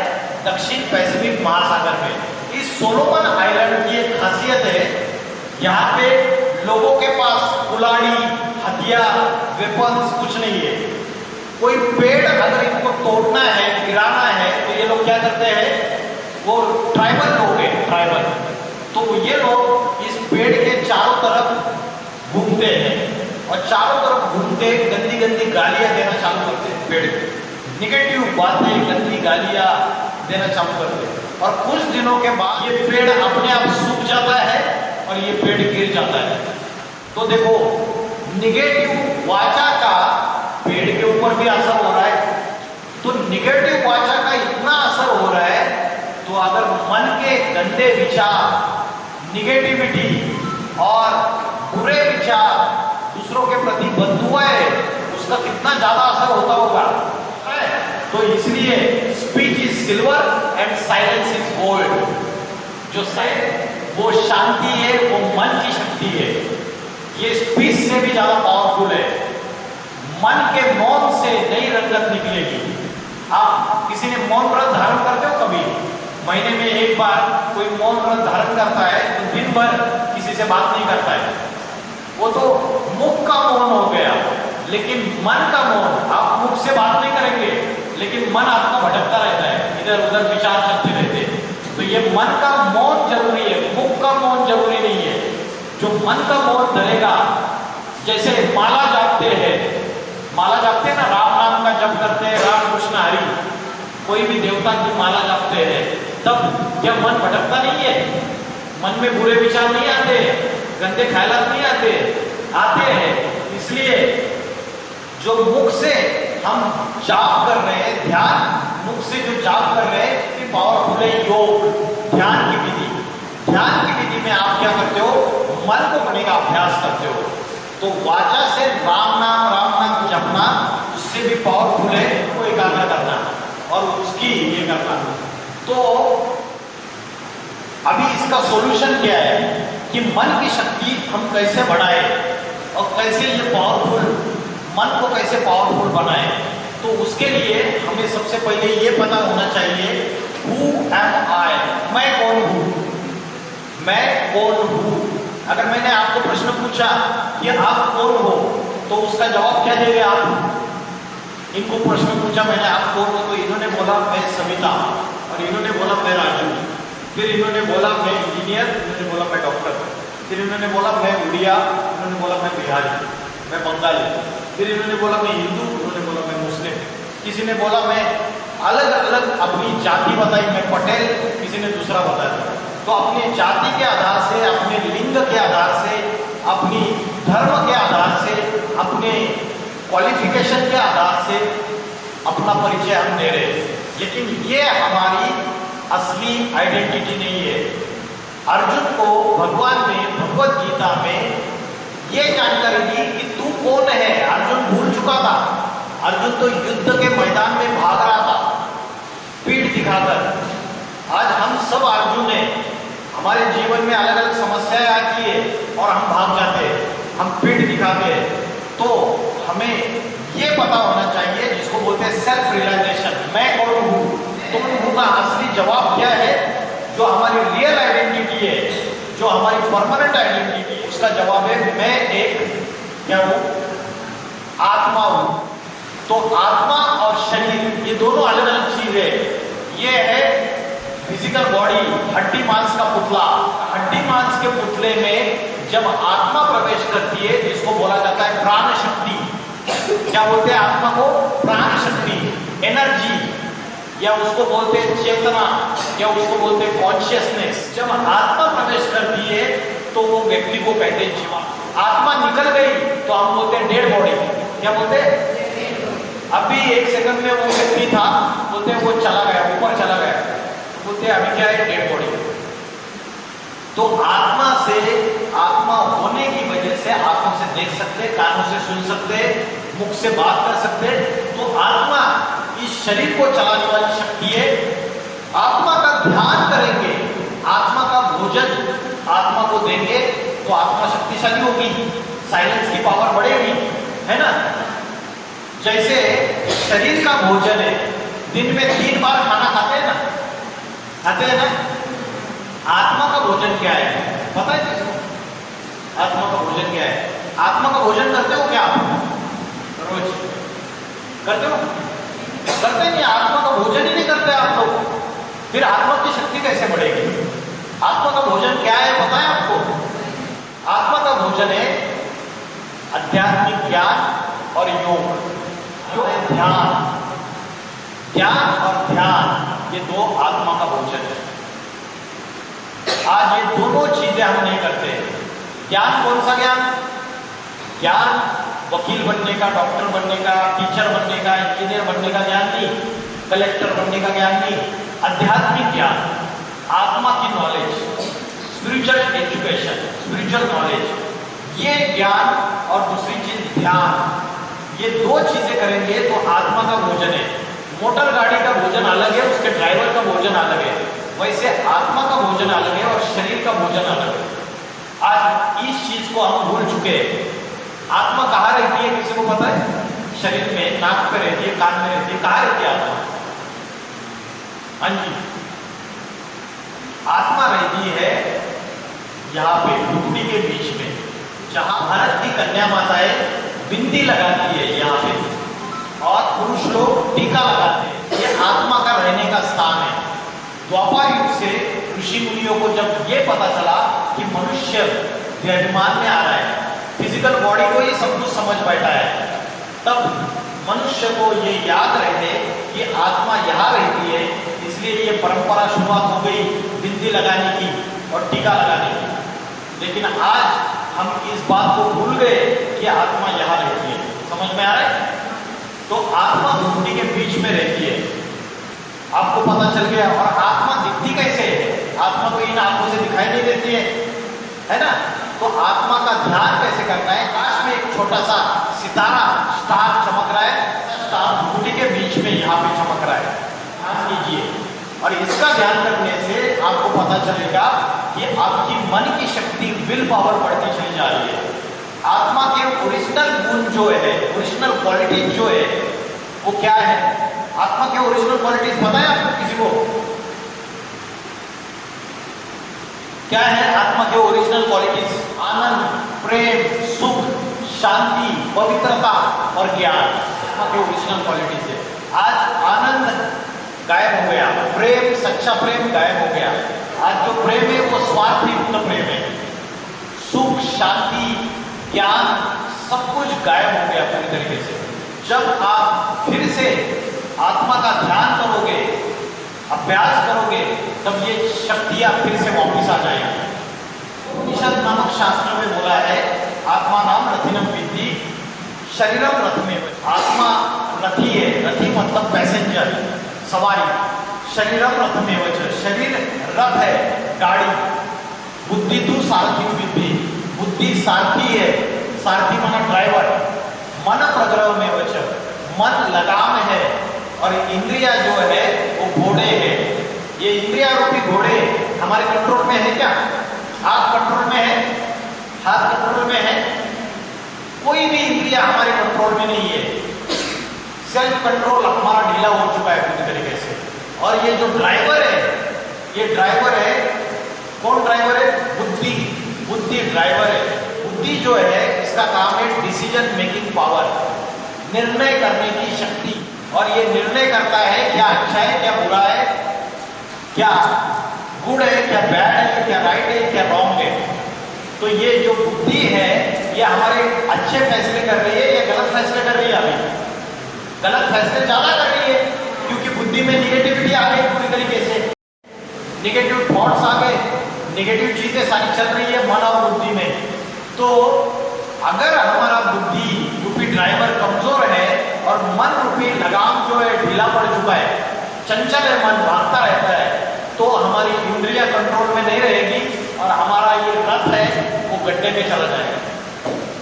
दक्षिण पैसिफिक महासागर में। इस सोलोमन आइलैंड की एक खासियत है, यहाँ पे लोगों के पास कुल्हाड़ी, हथियार, वेपन्स कुछ नहीं है। कोई पेड़ अगर इनको तोड़ना है, गिराना है, तो ये लोग क्या करते हैं, वो ट्राइबल लोग हैं, ट्राइबल, तो ये लोग इस पेड़ के चारों तरफ घूमते हैं और चारों तरफ घूमते गंदी गंदी गालियां देना चालू करते हैं। पेड़ पे निगेटिव बातें, गंदी गालियां देना चालू करते हैं और कुछ दिनों के बाद ये पेड़ अपने आप सूख जाता है और ये पेड़ गिर जाता है। तो देखो, निगेटिव वाचा का पेड़ के ऊपर भी असर हो रहा है। तो निगेटिव वाचा का इतना असर हो रहा है, तो अगर मन के गंदे विचार, निगेटिविटी और बुरे विचार, दूसरों के प्रति बद्दुआएं, उसका कितना ज्यादा असर होता होगा। तो इसलिए speech is silver and silence is gold. जो वो शांति है, वो मन की शक्ति है, ये स्पीच से भी ज्यादा पावरफुल है। मन के मौन से नई रंगत निकलेगी। आप किसी ने मौन व्रत धारण करते हो कभी? महीने में एक बार कोई मौन व्रत धारण करता है तो दिन भर किसी से बात नहीं करता है, वो तो मुख का मौन हो गया। लेकिन मन का मौन, आप मुख से बात नहीं करेंगे लेकिन मन आपका भटकता रहता है, इधर उधर विचार चलते रहते हैं। तो ये मन का मौन जरूरी है, मुख का मौन जरूरी नहीं है। जो मन का मौन धरेगा, जैसे माला जापते हैं, माला जापते हैं ना, राम नाम का जप करते हैं, राम कृष्ण हरि, कोई भी देवता की माला जापते हैं, तब क्या मन भटकता नहीं है? मन में बुरे विचार नहीं आते, गंदे ख्यालात नहीं आते? आते हैं। इसलिए जो मुख से हम जाप कर रहे हैं, ध्यान, मुख से जो जाप कर रहे हैं, ये पावरफुल है योग, ध्यान की विधि। ध्यान की विधि में आप क्या करते हो, मन को करने का अभ्यास करते हो। तो वाचा से राम नाम जपना उससे भी पावरफुल है, उसको एकाग्र करना और उसकी ये करना। तो अभी इसका सॉल्यूशन क्या है कि मन की शक्ति हम कैसे बढ़ाएं और कैसे ये पावरफुल, मन को कैसे पावरफुल बनाएं। तो उसके लिए हमें सबसे पहले ये पता होना चाहिए, हु एम आई, मैं कौन हूं, मैं कौन हूं। अगर मैंने आपको प्रश्न पूछा कि आप कौन हो, तो उसका जवाब क्या देंगे आप? इनको प्रश्न पूछा मैंने, आप कौन हो, तो इन्होंने बोला मैं सविता, और इन्होंने बोला मैं राजू, फिर इन्होंने बोला मैं इंजीनियर, इन्होंने बोला मैं डॉक्टर, फिर इन्होंने बोला मैं उड़िया, इन्होंने बोला मैं बिहारी, मैं बंगाली, फिर इन्होंने बोला मैं हिंदू, इन्होंने बोला मैं मुस्लिम, किसी ने बोला मैं अलग अलग अपनी जाति बताई, मैं पटेल, किसी ने दूसरा बताया। तो अपने जाति के आधार से, अपने लिंग के आधार से, अपनी धर्म के आधार से, अपने क्वालिफिकेशन के आधार से अपना परिचय हम दे रहे हैं, लेकिन ये हमारी असली आइडेंटिटी नहीं है। अर्जुन को भगवान ने भगवत गीता में ये जानकारी दी कि तू कौन है। अर्जुन भूल चुका था, अर्जुन तो युद्ध के मैदान में भाग रहा था पीठ दिखाकर। आज हम सब अर्जुन हैं, हमारे जीवन में अलग अलग समस्याएं आती है और हम भाग जाते हैं, हम पीठ दिखाते हैं। तो हमें ये पता होना चाहिए, जिसको बोलते हैं सेल्फ रियलाइजेशन, मैं कौन हूँ। तो उनका असली जवाब क्या है, जो हमारी रियल आइडेंटिटी है, जो हमारी परमानेंट आइडेंटिटी है, उसका जवाब है मैं एक क्या हूँ, आत्मा हूँ। तो आत्मा और शरीर ये दोनों अलग अलग चीज है। ये है फिजिकल बॉडी, हड्डी मांस का पुतला। हड्डी मांस के पुतले में जब आत्मा प्रवेश करती है, जिसको बोला जाता है प्राण शक्ति, क्या बोलते हैं आत्मा को? प्राण शक्ति, एनर्जी, या उसको बोलते हैं चेतना, या उसको बोलते हैं कॉन्शियसनेस। जब आत्मा प्रवेश करती है तो वो व्यक्ति को कहते हैं जीवा। आत्मा निकल गई तो हम बोलते हैं डेड बॉडी। क्या बोलते हैं? अभी एक सेकंड में वो व्यक्ति था, बोलते हैं वो चला गया, ऊपर चला गया, बोलते हैं अभी क्या है? Dead body. तो आत्मा से, आत्मा होने की वजह से आंखों से देख सकते, कानों से सुन सकते, मुख से बात कर सकते। तो आत्मा इस शरीर को चलाने वाली शक्ति है। आत्मा का ध्यान करेंगे, आत्मा का भोजन आत्मा को देंगे तो आत्मा शक्तिशाली होगी, साइलेंस की पावर बढ़ेगी, है ना। जैसे शरीर का भोजन है, दिन में 3 बार खाना खाते हैं ना, खाते हैं ना। आत्मा का भोजन क्या है पता है किसको? आत्मा का भोजन क्या है? आत्मा का भोजन करते हो क्या आप? रोज करते हो? करते नहीं, आत्मा का भोजन ही नहीं करते आप लोग, फिर आत्मा की शक्ति कैसे बढ़ेगी? आत्मा का भोजन क्या है पता है आपको? आत्मा का भोजन है आध्यात्मिक ज्ञान और योग। जो है ध्यान, ज्ञान और ध्यान, ये 2 आत्मा का भोजन है। आज ये दोनों चीजें हम नहीं करते। ज्ञान कौन सा ज्ञान? ज्ञान वकील बनने का, डॉक्टर बनने का, टीचर बनने का, इंजीनियर बनने का ज्ञान नहीं, कलेक्टर बनने का ज्ञान नहीं। आध्यात्मिक ज्ञान, आत्मा की knowledge, spiritual education, spiritual knowledge, ये ज्ञान। और दूसरी चीज ध्यान। ये 2 चीजें करेंगे तो आत्मा का भोजन है। मोटर गाड़ी का भोजन अलग है, उसके ड्राइवर का भोजन अलग है, वैसे आत्मा का भोजन अलग है और शरीर का भोजन अलग है। आज इस चीज को हम भूल चुके हैं। आत्मा कहाँ रहती है किसी को पता है? शरीर में, नाक पे रहती है, कान में रहती है। कहाँ रहती है आत्मा? हाँ जी, आत्मा रहती है यहाँ पे घुटने के बीच में, जहां भारत की कन्या माताएं बिंदी लगाती है यहाँ पे, और पुरुष लोग टीका लगाते हैं। ये आत्मा का रहने का स्थान है। द्वापर युग से ऋषि मुनियों को जब ये पता चला कि मनुष्य देहाभिमान में आ रहा है, फिजिकल बॉडी को ही सब कुछ समझ बैठा है, तब मनुष्य को ये याद रहे कि आत्मा यहाँ रहती है, इसलिए ये परंपरा शुरुआत हो गई बिंदी लगाने की और टीका लगाने की। लेकिन आज हम इस बात को भूल गए कि आत्मा यहाँ रहती है। समझ में आ रहा है? तो आत्मा घुटने के बीच में रहती है, आपको पता चल गया। और आत्मा दिखती कैसे है? आत्मा तो इन आंखों से दिखाई नहीं देती है ना। तो आत्मा का ध्यान कैसे करना है? आकाश में एक छोटा सा सितारा, स्टार चमक रहा है, स्टार घुटने के बीच में यहाँ पे चमक रहा है, ध्यान कीजिए। और इसका ध्यान करने से आपको पता चलेगा कि आपकी मन की शक्ति, विल पावर बढ़ती चली जा रही है। आत्मा के ओरिजिनल गुण जो है, ओरिजिनल क्वालिटीज जो है, वो क्या है? आत्मा के ओरिजिनल क्वालिटीज पता है आपको किसी को? क्या है आत्मा के ओरिजिनल क्वालिटीज? आनंद, प्रेम, सुख, शांति, पवित्रता और ज्ञान आत्मा के ओरिजिनल क्वालिटीज है। आज आनंद गायब हो गया, प्रेम, सच्चा प्रेम गायब हो गया। आज जो प्रेम है वो स्वार्थ युक्त प्रेम है। सुख, शांति, ज्ञान सब कुछ गायब हो गया पूरी तरीके से। जब आप फिर से आत्मा का ध्यान करोगे, अभ्यास करोगे, तब ये शक्तियां फिर से वापस आ जाएगी। उपनिषद नामक शास्त्र में बोला है, आत्मा नाम रथिनम विद्धि शरीरम रथमेव। आत्मा रथी है, रथी मतलब पैसेंजर, सवारी। शरीरम रथमेव, शरीर रथ है, गाड़ी। बुद्धि तू सारथी विद्धि, बुद्धि सारथी है, सारथी माना ड्राइवर। मन प्रग्रह में वच, मन लगाम है, और इंद्रिया जो है वो घोड़े है। ये इंद्रिया रूपी घोड़े हमारे कंट्रोल में है क्या? हाथ कंट्रोल में है? हाथ कंट्रोल में है? कोई भी इंद्रिया हमारे कंट्रोल में नहीं है। सेल्फ कंट्रोल हमारा ढीला हो चुका है पूरी तरीके से। और ये जो ड्राइवर है, ये ड्राइवर है, कौन ड्राइवर है? बुद्धि। बुद्धि ड्राइवर है। बुद्धि जो है इसका काम है डिसीजन मेकिंग पावर, निर्णय करने की शक्ति। और ये निर्णय करता है क्या अच्छा है, क्या बुरा है, क्या गुड है, क्या बैड है, क्या राइट है, क्या रॉन्ग है। तो ये जो बुद्धि है ये हमारे अच्छे फैसले कर रही है या गलत फैसले कर रही है? अभी गलत फैसले ज्यादा कर रही है, क्योंकि बुद्धि में निगेटिविटी आ गई पूरी तरीके से, निगेटिव थॉट्स आ गए, निगेटिव चीजें सारी चल रही है मन और बुद्धि में। तो अगर हमारा बुद्धि रूपी ड्राइवर कमजोर है और मन रूपी लगाम जो है ढीला पड़ चुका है, चंचल है, मन भागता रहता है, तो हमारी इंद्रियां कंट्रोल में नहीं रहेगी और हमारा ये रथ है वो गड्ढे में चला जाएगा।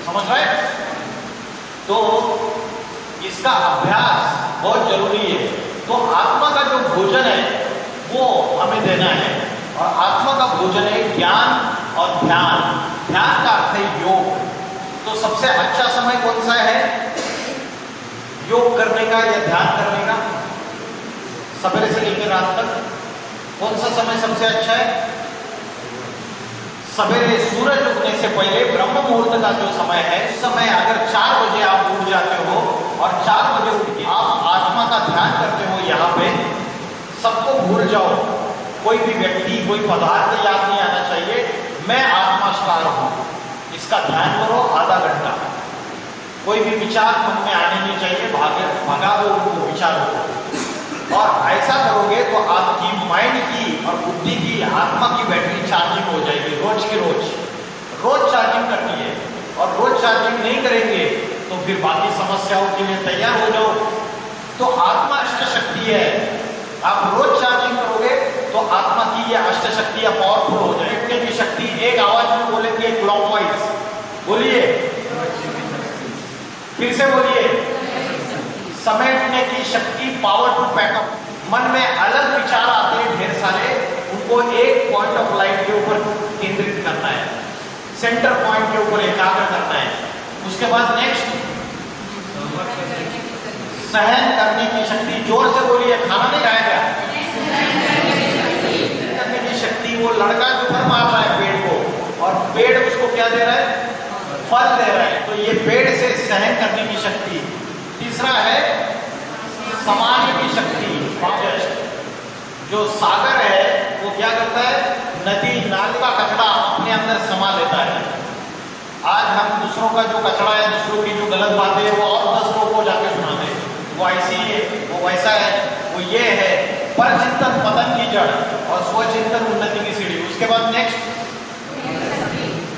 समझ रहे? तो इसका अभ्यास बहुत जरूरी है। तो आत्मा का जो भोजन है वो हमें देना है, और आत्मा का भोजन है ज्ञान और ध्यान। ध्यान का अर्थ है योग। तो सबसे अच्छा समय कौन सा है योग करने का या ध्यान करने का? सवेरे से लेकर रात तक कौन सा समय सबसे अच्छा है? सवेरे सूरज उगने से पहले ब्रह्म मुहूर्त का जो समय है, समय अगर 4 बजे आप उठ जाते हो और 4 बजे उठ के आप आत्मा का ध्यान करते हो, यहाँ पे सबको भूल जाओ, कोई भी व्यक्ति कोई पदार्थ याद नहीं आना चाहिए, मैं आत्मा स्टार हूं, इसका ध्यान करो आधा घंटा। कोई भी विचार मन में आने नहीं चाहिए, भगा दो उनको विचारों को। और ऐसा करोगे तो आपकी माइंड की और बुद्धि की, आत्मा की बैटरी चार्जिंग हो जाएगी रोज की रोज चार्जिंग करनी है। और रोज चार्जिंग नहीं करेंगे तो फिर बाकी समस्याओं के लिए तैयार हो जाओ। तो आत्मा अष्ट शक्ति है, आप रोज चार्जिंग करोगे तो आत्मा की ये अष्ट शक्तियां पावरफुल हो जाएगी। की शक्ति एक आवाज में बोलेंगे क्लॉकवाइज, बोलिए, फिर से बोलिए। समेटने की शक्ति, पावर टू पैकअप। मन में अलग विचार आते हैं ढेर सारे, उनको एक पॉइंट ऑफ लाइट के ऊपर केंद्रित करना है, सेंटर पॉइंट के ऊपर एकाग्र करना है। उसके बाद नेक्स्ट सहन करने की शक्ति। जोर से बोलिए, खाना नहीं खाया क्या? करने की शक्ति। वो लड़का जो फल मार रहा है पेड़ को, और पेड़ उसको क्या दे रहा है? फल दे रहा है। तो ये पेड़ से सहन करने की शक्ति। तीसरा है समाने की शक्ति। जो सागर है वो क्या करता है? नदी नाले का कचरा अपने अंदर समा लेता है। आज हम दूसरों का जो कचरा है, दूसरों की जो गलत बातें है, वो और 10 लोगों को जाके सुनाते हैं, वो ऐसी है, वो वैसा है, वो ये है। पर चिंतन पतन की जड़ और स्वचिंतन उन्नति की सीढ़ी। उसके बाद नेक्स्ट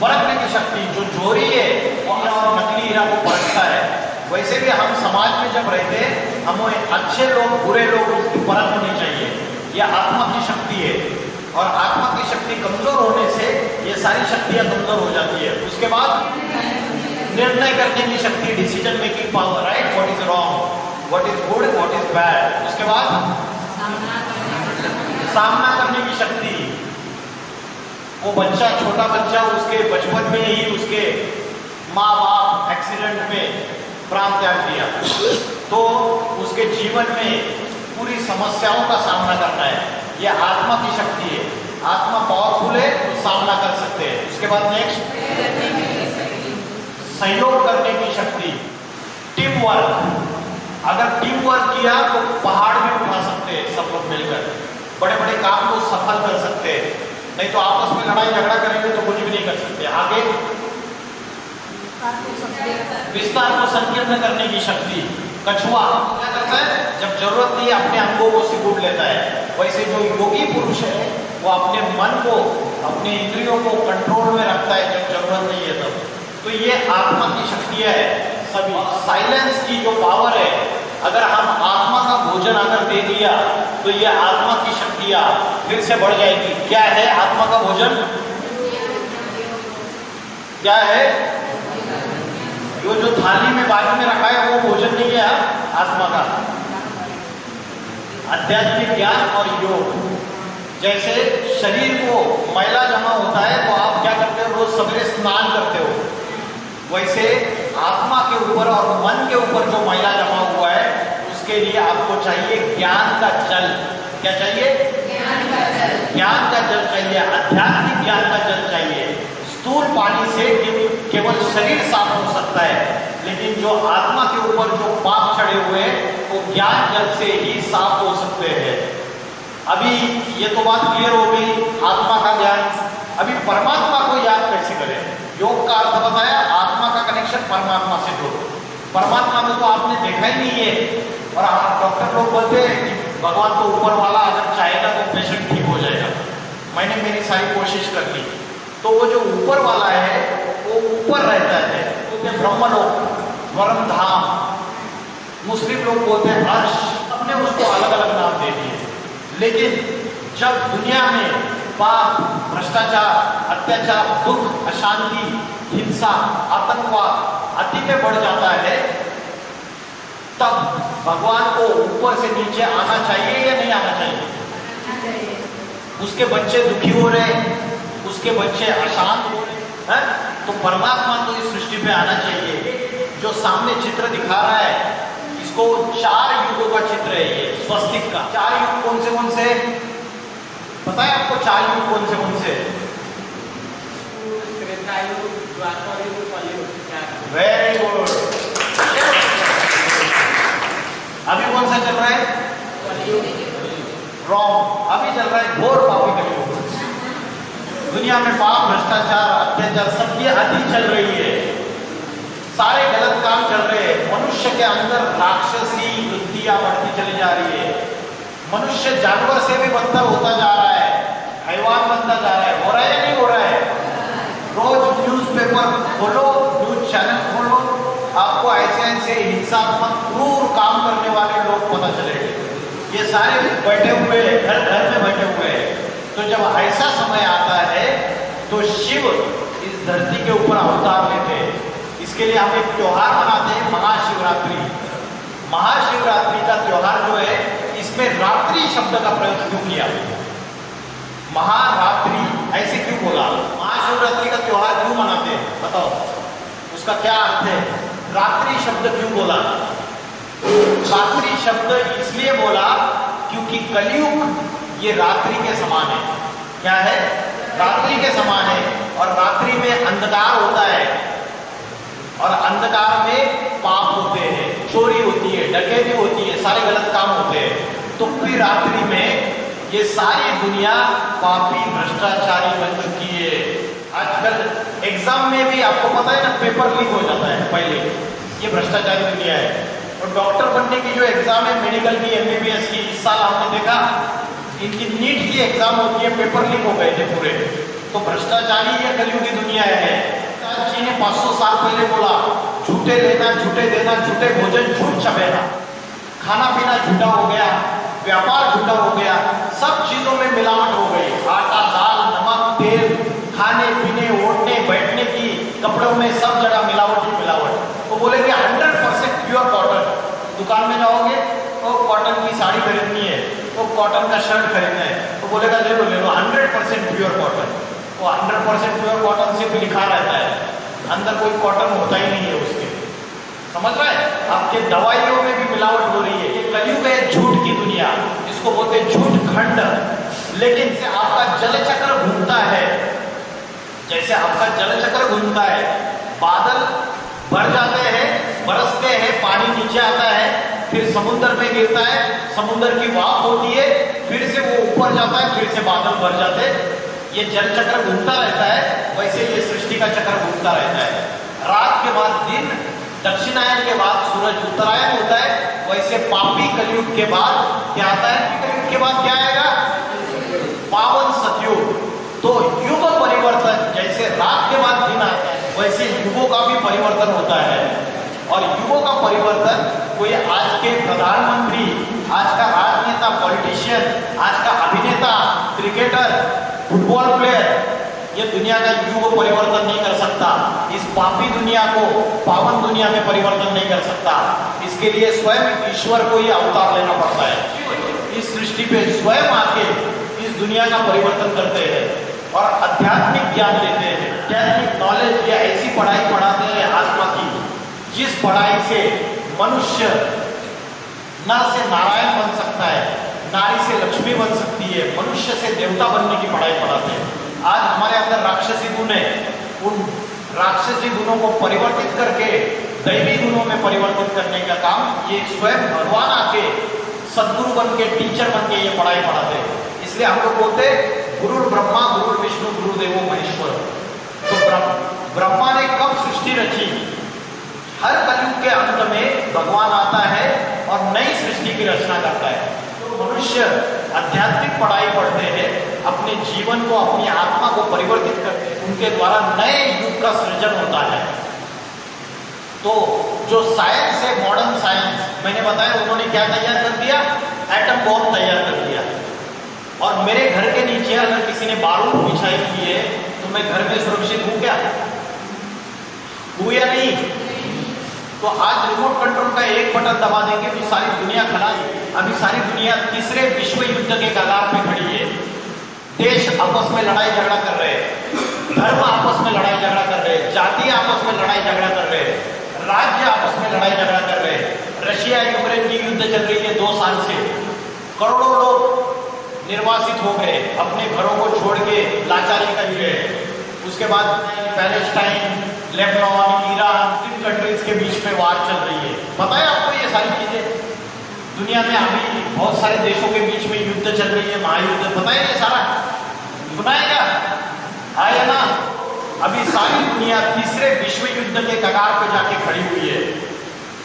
परखने की शक्ति। जो जोरी है वो और नकली हीरा को परखता है। वैसे भी हम समाज में जब रहते हैं, हमें अच्छे लोग बुरे लोग उसकी परख होनी चाहिए। यह आत्मा की शक्ति है, और आत्मा की शक्ति कमजोर होने से ये सारी शक्तियां कमजोर हो जाती है। उसके बाद निर्णय करने की शक्ति, decision making power, right, what is wrong, what is good, what is bad. उसके बाद सामना करने की शक्ति। वो बच्चा, छोटा बच्चा, उसके बचपन में ही उसके माँ बाप एक्सीडेंट में प्राण त्याग दिया, तो उसके जीवन में पूरी समस्याओं का सामना करना है। यह आत्मा की शक्ति है। आत्मा पावरफुल है तो सामना कर सकते हैं। उसके बाद नेक्स्ट सहयोग करने की शक्ति, टीम वर्क। अगर टीम वर्क किया तो पहाड़ भी उठा सकते हैं सब लोग मिलकर, बड़े बड़े काम को सफल कर सकते हैं। नहीं तो आपस में लड़ाई झगड़ा करेंगे तो कुछ भी नहीं कर सकते। आगे विस्तार को संकीर्ण करने की शक्ति। कछुआ क्या करता है? जब जरूरत नहीं अपने अंगों को सिकुड़ लेता है। वैसे जो योगी पुरुष है वो अपने मन को, अपने इंद्रियों को कंट्रोल में रखता है जब जरूरत नहीं है तब। तो ये आत्मा की शक्तियां है सभी। साइलेंस की जो पावर है, अगर हम आत्मा का भोजन अगर दे दिया तो ये आत्मा की शक्तियां फिर से बढ़ जाएगी। क्या है आत्मा का भोजन? क्या है? यो जो थाली में बाजू में रखा है वो भोजन नहीं है आत्मा का। आध्यात्मिक ज्ञान और योग। जैसे शरीर को मैला जमा होता है तो आप क्या करते हो? रोज सवेरे स्नान करते हो। वैसे आत्मा के ऊपर और मन के ऊपर जो मैला जमा हुआ है उसके लिए आपको चाहिए ज्ञान का जल। क्या चाहिए? ज्ञान का जल चाहिए, आध्यात्मिक ज्ञान का जल चाहिए। स्थूल पानी से केवल शरीर साफ हो सकता है, लेकिन जो आत्मा के ऊपर जो पाप चढ़े हुए हैं वो ज्ञान जल से ही साफ हो सकते हैं। अभी ये तो बात क्लियर हो गई आत्मा का ज्ञान। अभी परमात्मा को याद कैसे करें? योग का अर्थ बताया, आत्मा कनेक्शन परमात्मा से जोड़ो। परमात्मा में तो आपने देखा ही नहीं है, और आप डॉक्टर लोग बोलते हैं कि भगवान तो ऊपर वाला, अगर चाहेगा तो पेशेंट ठीक हो जाएगा। मैंने मेरी सारी कोशिश कर ली, तो वो जो ऊपर वाला है वो ऊपर रहता है, बोलते हैं ब्रह्मलोक, वरम धाम, मुस्लिम लोग बोलते हैं अर्श, अपने उसको अलग अलग नाम दे दिए। लेकिन जब दुनिया में पाप, भ्रष्टाचार, अत्याचार, दुख, अशांति, हिंसा, आतंकवाद अति में बढ़ जाता है, तब भगवान को ऊपर से नीचे आना चाहिए या नहीं आना चाहिए? उसके बच्चे दुखी हो रहे हैं, उसके बच्चे अशांत हो रहे हैं, तो परमात्मा तो इस सृष्टि पे आना चाहिए। जो सामने चित्र दिखा रहा है, इसको 4 युगों का चित्र है, ये स्वस्तिक का। 4 युग कौन से पता है आपको? 4 युग कौन से? Very good. अभी कौन सा चल रहा है? रॉन्ग। अभी चल रहा है घोर पापी कलयुग। दुनिया में पाप, भ्रष्टाचार, अत्याचार सबकी अति चल रही है, सारे गलत काम चल रहे हैं। मनुष्य के अंदर राक्षसी वृत्तियां बढ़ती चली जा रही है। मनुष्य जानवर से भी बदतर होता जा रहा है, हैवान बनता जा रहा है। हो रहा है या नहीं हो रहा है? रोज न्यूज़पेपर खोलो, न्यूज चैनल खोलो, आपको ऐसे हिंसात्मक क्रूर काम करने वाले लोग पता चलेंगे। ये सारे बैठे हुए घर में बैठे हुए हैं। तो जब ऐसा समय आता है तो शिव इस धरती के ऊपर अवतार लेते हैं। इसके लिए हम एक त्योहार मनाते हैं, महाशिवरात्रि। महाशिवरात्रि का त्योहार जो है, इसमें रात्रि शब्द का प्रयोग क्यों किया? महारात्रि ऐसे क्यों बोला? महाशिवरात्रि का त्योहार क्यों मनाते हैं बताओ, उसका क्या अर्थ है? रात्रि शब्द क्यों बोला? रात्रि शब्द इसलिए बोला क्योंकि कलयुग ये रात्रि के समान है। क्या है? रात्रि के समान है। और रात्रि में अंधकार होता है, और अंधकार में पाप होते हैं, चोरी होती है, डकैती होती है, सारे गलत काम होते हैं। तो फिर रात्रि में ये सारी दुनिया पापी भ्रष्टाचारी बन चुकी है। आजकल एग्जाम में भी आपको पता है ना, पेपर लीक हो जाता है पहले। ये भ्रष्टाचारी दुनिया है। और डॉक्टर बनने की जो एग्जाम है, मेडिकल की, MBBS की, इस साल आपने देखा इनकी नीट की एग्जाम होती है, पेपर लीक हो गए थे पूरे। तो भ्रष्टाचारी ये कलयुगी दुनिया है। जी ने 500 साल पहले बोला, झूठे लेना, झूठे देना, झूठे भोजन, झूठ चबेना। खाना पीना झूठा हो गया, व्यापार झूठा हो गया, सब चीजों में मिलावट हो गई। आटा, दाल, नमक, तेल, खाने पीने, ओढ़ने बैठने की, कपड़ों में सब जगह मिलावट ही मिलावट। वो बोलेंगे 100% प्योर कॉटन। दुकान में जाओगे तो कॉटन की साड़ी खरीदनी है, तो कॉटन का शर्ट खरीदना है, तो बोलेगा ले लो 100% प्योर कॉटन। वो 100% प्योर कॉटन सिर्फ लिखा रहता है, अंदर कोई कॉटन होता ही नहीं है उसके। समझ रहा है? आपके दवाइयों में भी मिलावट हो रही है। ये कलयुग है झूठ की दुनिया, इसको बोलते हैं झूठ खंड। लेकिन से आपका जल चक्र घूमता है, जैसे आपका जल चक्र घूमता है, बादल भर जाते हैं, बरसते हैं, पानी नीचे आता है, फिर समुद्र में गिरता है, समुद्र की वाफ होती है, फिर से वो ऊपर जाता है, फिर से बादल भर जाते हैं। ये जल चक्र घूमता रहता है। वैसे ये सृष्टि का चक्र घूमता रहता है। रात के बाद दिन, दक्षिणायन के बाद सूरज उत्तरायण होता है। वैसे पापी कलयुग के बाद क्या आता है? कलयुग के बाद क्या आएगा? पावन सतयुग। तो युग परिवर्तन, जैसे रात के बाद दिन आता है, वैसे युगों का भी परिवर्तन होता है। और युगों का परिवर्तन कोई आज के प्रधानमंत्री, आज का राजनेता, पॉलिटिशियन, आज का अभिनेता, क्रिकेटर, फुटबॉल प्लेयर, ये दुनिया का युग परिवर्तन नहीं कर सकता। इस पापी दुनिया को पावन दुनिया में परिवर्तन नहीं कर सकता। इसके लिए स्वयं ईश्वर को ही अवतार लेना पड़ता है। इस सृष्टि पे स्वयं आके इस दुनिया का परिवर्तन करते हैं और आध्यात्मिक ज्ञान देते हैं। आध्यात्मिक नॉलेज, या ऐसी पढ़ाई पढ़ाते हैं आत्मा की, जिस पढ़ाई से मनुष्य नर से नारायण बन सकता है, नारी से लक्ष्मी बन सकती है, मनुष्य से देवता बनने की पढ़ाई पढ़ाते हैं। आज हमारे अंदर राक्षसी गुण है, उन राक्षसी गुणों को परिवर्तित करके दैवी गुणों में परिवर्तित करने का काम ये स्वयं भगवान आके सदगुरु बन के, टीचर बन के ये पढ़ाई पढ़ाते हैं। इसलिए हम लोग बोलते गुरु ब्रह्मा, गुरु विष्णु, गुरुदेवो महेश्वर। तो ब्रह्मा ने कब सृष्टि रची? में भगवान आता है और नई सृष्टि की रचना करता है। तो मनुष्य आध्यात्मिक पढ़ाई पढ़ते हैं, अपने जीवन को, अपनी आत्मा को परिवर्तित करते हैं, उनके द्वारा नए युग का सृजन होता है। तो जो साइंस है, मॉडर्न साइंस, मैंने बताया उन्होंने क्या तैयार कर दिया, एटम बॉम्ब तैयार कर दिया। और मेरे घर के नीचे अगर किसी ने बारूद बिछाई की है तो मैं घर में सुरक्षित हूं क्या? हूं या नहीं? तो आज रिमोट कंट्रोल का एक बटन दबा देंगे तो सारी दुनिया खलास। अभी सारी दुनिया तीसरे विश्व युद्ध के कगार में खड़ी है। देश आपस में लड़ाई झगड़ा कर रहे हैं, धर्म आपस में लड़ाई झगड़ा कर रहे हैं, जाति आपस में लड़ाई झगड़ा कर रहे हैं, राज्य आपस में लड़ाई झगड़ा कर रहे हैं। रशिया यूक्रेन की युद्ध चल रही है 2 साल से। करोड़ों लोग निर्वासित हो गए, अपने घरों को छोड़ के लाचारी कर रहे। उसके बाद पैलेस्टाइन, लेबनान, ईरान, 3 कंट्रीज के बीच में वार चल रही है। पता है आपको ये सारी चीजें? दुनिया में अभी बहुत सारे देशों के बीच में युद्ध चल रही है, महायुद्ध। पता है ये सारा? सुना है क्या? आया ना? अभी सारी दुनिया तीसरे विश्व युद्ध के कगार पे जाके खड़ी हुई है।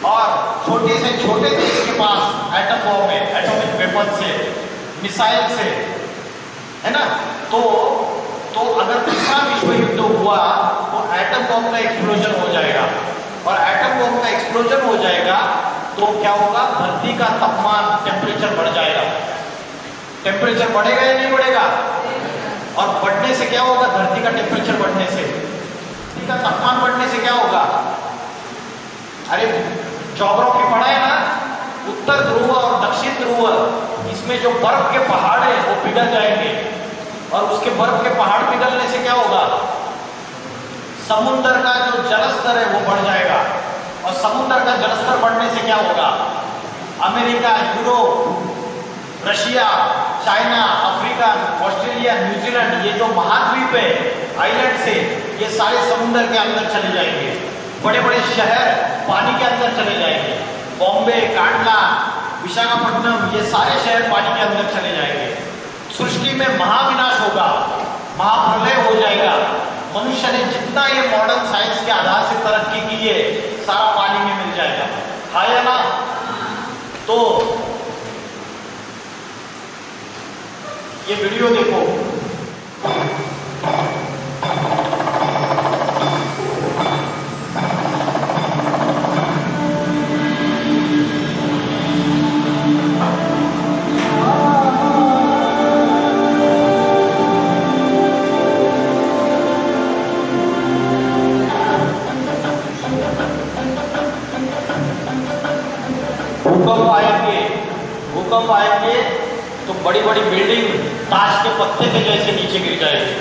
और छोटे से छोटे देश के पास एटम बॉम्ब है, एटॉमिक वेपन से, मिसाइल से, है ना? तो अगर तीसरा विश्व युद्ध हुआ तो एटम बॉम्ब का एक्सप्लोजन हो जाएगा। और एटम बॉम्ब का एक्सप्लोजन हो जाएगा तो क्या होगा? धरती का तापमान, टेम्परेचर बढ़ जाएगा। टेम्परेचर बढ़ेगा या नहीं बढ़ेगा? और बढ़ने से क्या होगा? धरती का टेम्परेचर बढ़ने से, धरती का तापमान बढ़ने से क्या होगा? अरे ज्योग्राफी पढ़ा है ना? उत्तर ध्रुव और दक्षिण ध्रुव, इसमें जो बर्फ के पहाड़ है वो पिघल जाएंगे। और उसके बर्फ के पहाड़ पिघलने से क्या होगा? समुद्र का जो जलस्तर है वो बढ़ जाएगा। और समुद्र का जलस्तर बढ़ने से क्या होगा? America, Europe, Russia, China, Africa, Australia, New Zealand, ये जो महाद्वीप है, आइलैंड से, ये सारे समुद्र के अंदर चले जाएंगे। बड़े बड़े शहर पानी के अंदर चले जाएंगे। बॉम्बे, कांडला, विशाखापट्टनम, ये सारे शहर पानी के अंदर चले जाएंगे। सृष्टि में महाविनाश होगा, महाप्रलय हो जाएगा। मनुष्य ने जितना ये मॉडर्न साइंस के आधार से तरक्की की है, सारा पानी में मिल जाएगा। हाँ या ना? तो ये वीडियो देखो। भूकंप आएंगे तो बड़ी बड़ी बिल्डिंग ताश के पत्ते के जैसे नीचे गिर जाएगी।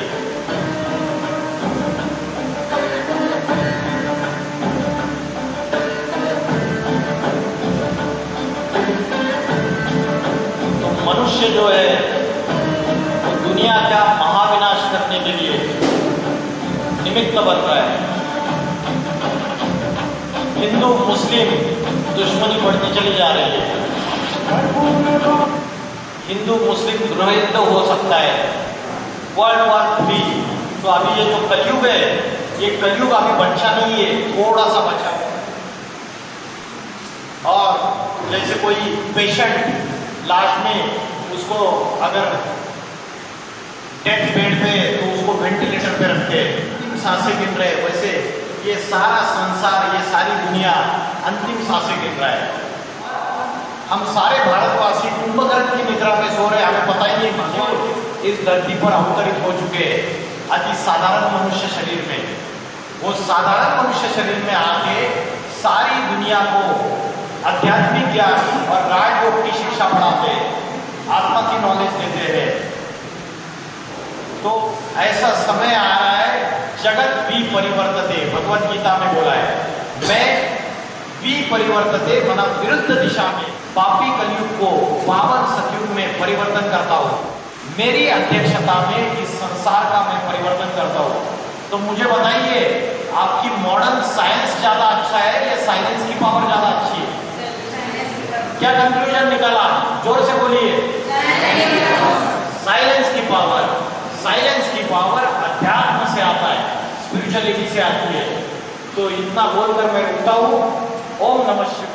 तो मनुष्य जो है वो दुनिया का महाविनाश करने के लिए निमित्त बन रहा है। हिंदू मुस्लिम दुश्मनी बढ़ती चली जा रही है। हिंदू मुस्लिम गृहयुद्ध हो सकता है, वर्ल्ड वॉर 3। तो अभी ये जो कलयुग है, ये कलयुग अभी बचा नहीं है, थोड़ा सा बचा है। और जैसे कोई पेशेंट लास्ट में उसको अगर डेथ बेड पे तो उसको वेंटिलेटर पे रखते अंतिम सांसें गिन रहे, वैसे ये सारा संसार, ये सारी दुनिया अंतिम सांसें गिन रहा है। हम सारे भारतवासी कुंभकर्ण की निद्रा में सो रहे, हमें पता ही नहीं भगवान इस धरती पर अवतरित हो चुके हैं अति साधारण मनुष्य शरीर में। वो साधारण मनुष्य शरीर में आके सारी दुनिया को आध्यात्मिक ज्ञान और राजयोग की शिक्षा पढ़ाते हैं, आत्मा की नॉलेज देते हैं। तो ऐसा समय आ रहा है, जगत भी परिवर्तते, भगवत गीता में बोला है, मैं भी परिवर्तते मना विरुद्ध दिशा में पापी कलयुग को पावन सतयुग में परिवर्तन करता हूँ। मेरी अध्यक्षता में इस संसार का मैं परिवर्तन करता हूँ। तो मुझे बताइए, आपकी मॉडर्न साइंस ज्यादा अच्छा है या साइलेंस की पावर ज्यादा अच्छी है? क्या कंक्लूजन निकाला? जोर से बोलिए। साइलेंस की पावर। साइलेंस की पावर अध्यात्म से आता है, स्पिरिचुअलिटी से आती है। तो इतना बोलकर मैं रुकता हूँ। ओम नमः शिवाय।